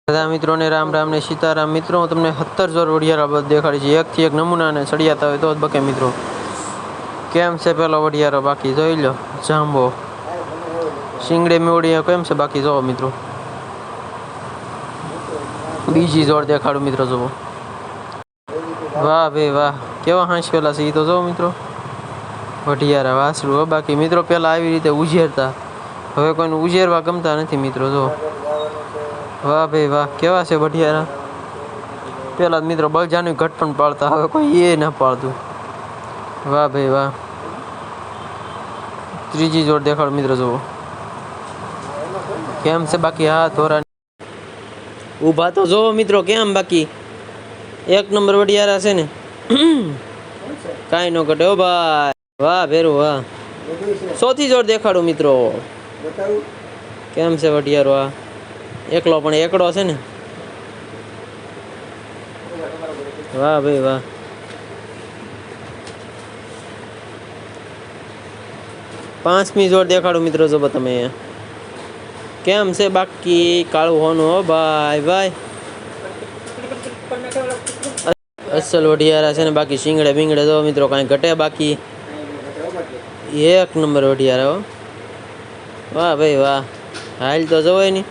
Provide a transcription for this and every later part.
બધા મિત્રોને રામ રામ ને સીતારામ. મિત્રો હું તમને 17 જોર વઢિયારા બધ દેખાડી છે. એકથી એક નમૂના અને સળિયાતા હોય તો જ બકે. મિત્રો કેમ છે પેલો વઢિયારો? બાકી જોઈ લો. જાંબો શીંગડે મેવડિયા કેમ છે બાકી? જોવો મિત્રો. બીજી જોડ દેખાડું મિત્રો. જોવો. વાહ ભાઈ વાહ, કેવા હાંસ પેલા છે એ તો જોવો મિત્રો. વઢિયારા વાસળું. બાકી મિત્રો પેલા આવી રીતે ઉઝેરતા, હવે કોઈને ઉઝેરવા ગમતા નથી મિત્રો. જો વાહ ભાઈ વાહ, કેવા છે વઢિયારા. પેલા મિત્રો બળજાનું ઘટ પણ પાળતા, હવે કોઈ એ ના પાળતું. વાહ ભાઈ વાહ. ત્રીજી જોડ દેખાડો મિત્રો. જુઓ કેમ છે બાકી. હા થોરા ઊભા તો જોવો મિત્રો. કેમ બાકી? એક નંબર વઢિયારા છે ને. કાંઈ નો ઘટે હો ભાઈ. વાહ ભેરું વાહ. ચોથી જોડ દેખાડું મિત્રો. કેમ છે વઢિયારો? આ એકલો પણ એકડો છે ને. વાહ ભાઈ વાહ. પાંચમી જોડ દેખાડું મિત્રો. જો તમે કેમ છે બાકી. કાળું હોનું હો ભાઈ ભાઈ. અસલ વઢિયારા છે ને બાકી. શીંગડે બીંગડે જો મિત્રો કાંઈ ઘટે બાકી. એક નંબર વઢિયારા હો. વાહ ભાઈ વાહ. હાલ તો જવાય નહીં.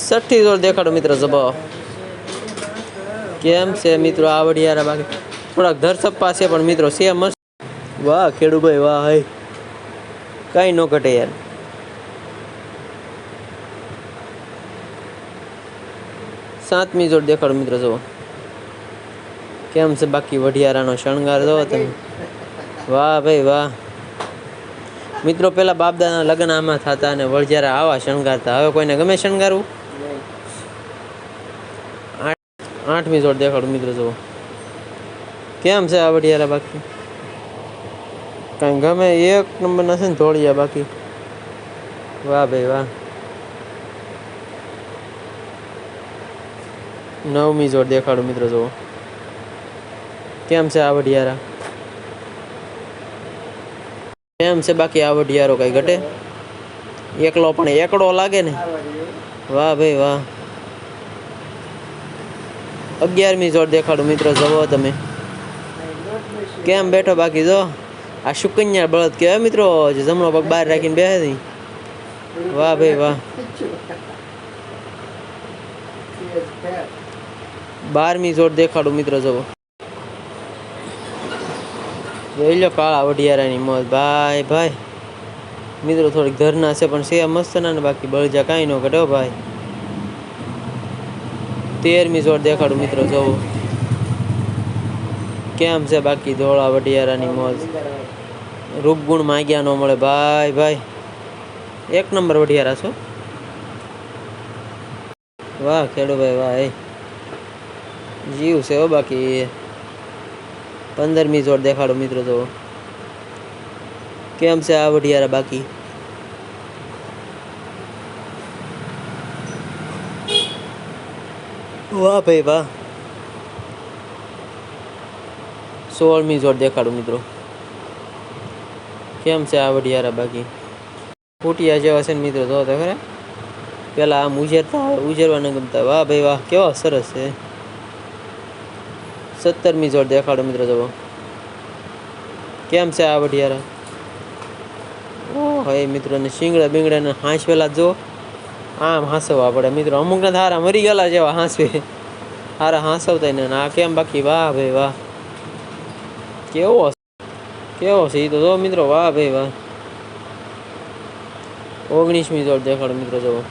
છઠ્ઠી જોડ દેખાડો મિત્રો. જબો કેમ છે મિત્રો આ વઢિયારા? બાકી થોડાક ધરસપ્પા છે પણ મિત્રો છે મસ્ત. વાહ ખેડૂભાઈ વાહ. હે કાંઈ ન ઘટે યાર. સાતમી જોડ દેખાડો મિત્રો. જુઓ કેમ છે બાકી વઢિયારાનો શણગાર. જોવો તમે. વાહ ભાઈ વાહ. મિત્રો પેલા બાપદાના લગ્ન આમાં થતા અને વઢિયારા આવા શણગારતા. હવે કોઈને ગમે શણગારવું? આઠમી જોડ દેખાડો મિત્રો. જુઓ કેમ છે આ વઢિયારા? બાકી કાંઈ ગમે. એક નંબરના છે ને ધોળિયા બાકી. વાહ ભાઈ વાહ. નવમી જોડ દેખાડો મિત્રો. જુઓ કેમ છે આ વઢિયારા? કેમ છે બાકી આ વઢિયારો? કઈ ઘટે? એકલો પણ એકડો લાગે ને. વાહ ભાઈ વાહ. 11મી જોડ દેખાડો મિત્રો. જુઓ તમે કેમ બેઠો બાકી. જો આ શુકન્યા બળદ કહેવાય મિત્રો, જે જમણો પગ બહાર રાખીને બેસે છે. વાહ ભાઈ વાહ. 12મી જોડ દેખાડો મિત્રો. જુઓ જોઈ લો કાળા વઢિયારાની મોજ. ભાઈ ભાઈ મિત્રો થોડીક ધરના છે પણ છે મસ્ત ના ને. બાકી બળજા કાંઈ ન ઘટે ભાઈ. 13મી જોડ દેખાડું મિત્રો. જોવો કેમ છે બાકી ધોળા વઢિયારાની મોજ. રૂપગુણ માંગ્યા ન મળે ભાઈ ભાઈ. એક નંબર વઢિયારા છો. વાહ ખેડૂભાઈ વાહ. એ જીવ છે હો બાકી. 15મી જોડ દેખાડો મિત્રો. જુઓ કેમ છે આ વઢિયારા? બાકી વાહ ભાઈ વાહ. 16મી જોડ દેખાડો મિત્રો. કેમ છે આ વઢિયારા? બાકી ફૂટિયા જેવા છે ને મિત્રો. જો તો ખરા પેલા આમ ઉજેરતા, ઉજેરવા ન ગમતા. વાહ ભાઈ વાહ. કેવા સરસ છે. 17મી જોડ દેખાડો મિત્રો. જુઓ કેમ છે આ વઢિયારા? ઓહ મિત્રો ને શીંગડા બીંગડા ને હાંસ પેલા જો આમ હાંસવા પડે મિત્રો. અમુક ને હારા મરી ગયેલા જેવા હાંસવે. હારા હાંસવતા ને આ કેમ બાકી. વાહ ભાઈ વાહ. કેવો કેવો છે એ તો જો મિત્રો. વાહ ભાઈ વાહ. 19મી જોડ દેખાડો મિત્રો. જુઓ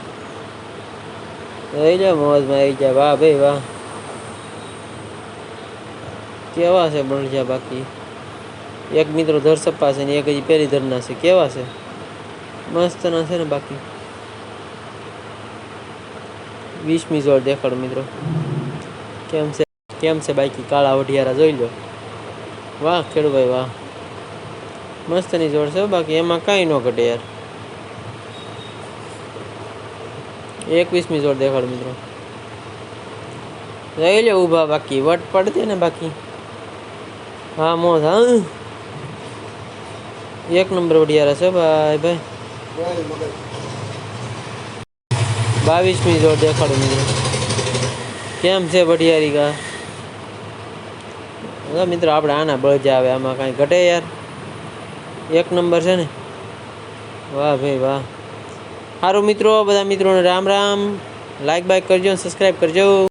રહી જાય મોજમાં આવી જાય. વાહ ભાઈ વાહ. કેવા છે બળજા બાકી. એક મિત્રો ધરસપ્પા છે ને એક હજી પેલી ધરના છે. કેવા છે મસ્ત ના છે ને બાકી. 20મી જોડ દેખાડો મિત્રો. કેમ છે કેમ છે બાકી કાળા વઢિયારા? જોઈ લો. વાહ ખેડૂભાઈ વાહ. મસ્તની જોડ છે બાકી. એમાં કાંઈ ન ઘટે યાર. 21મી જોડ દેખાડો મિત્રો. રહી લે ઊભા બાકી. વટ પડતી ને બાકી. હા મોજ. હા એક નંબર વઢિયારા છે ભાઈ ભાઈ. 22મી જોડ દેખાડું મિત્રો. કેમ છે ભટિયારી કા? મિત્રો આપણે આના બળજા આવે, આમાં કાંઈ ઘટે યાર. એક નંબર છે ને. વાહ ભાઈ વાહ. સારું મિત્રો, બધા મિત્રોને રામ રામ. લાઈક બાઈક કરજો, સબસ્ક્રાઈબ કરજો.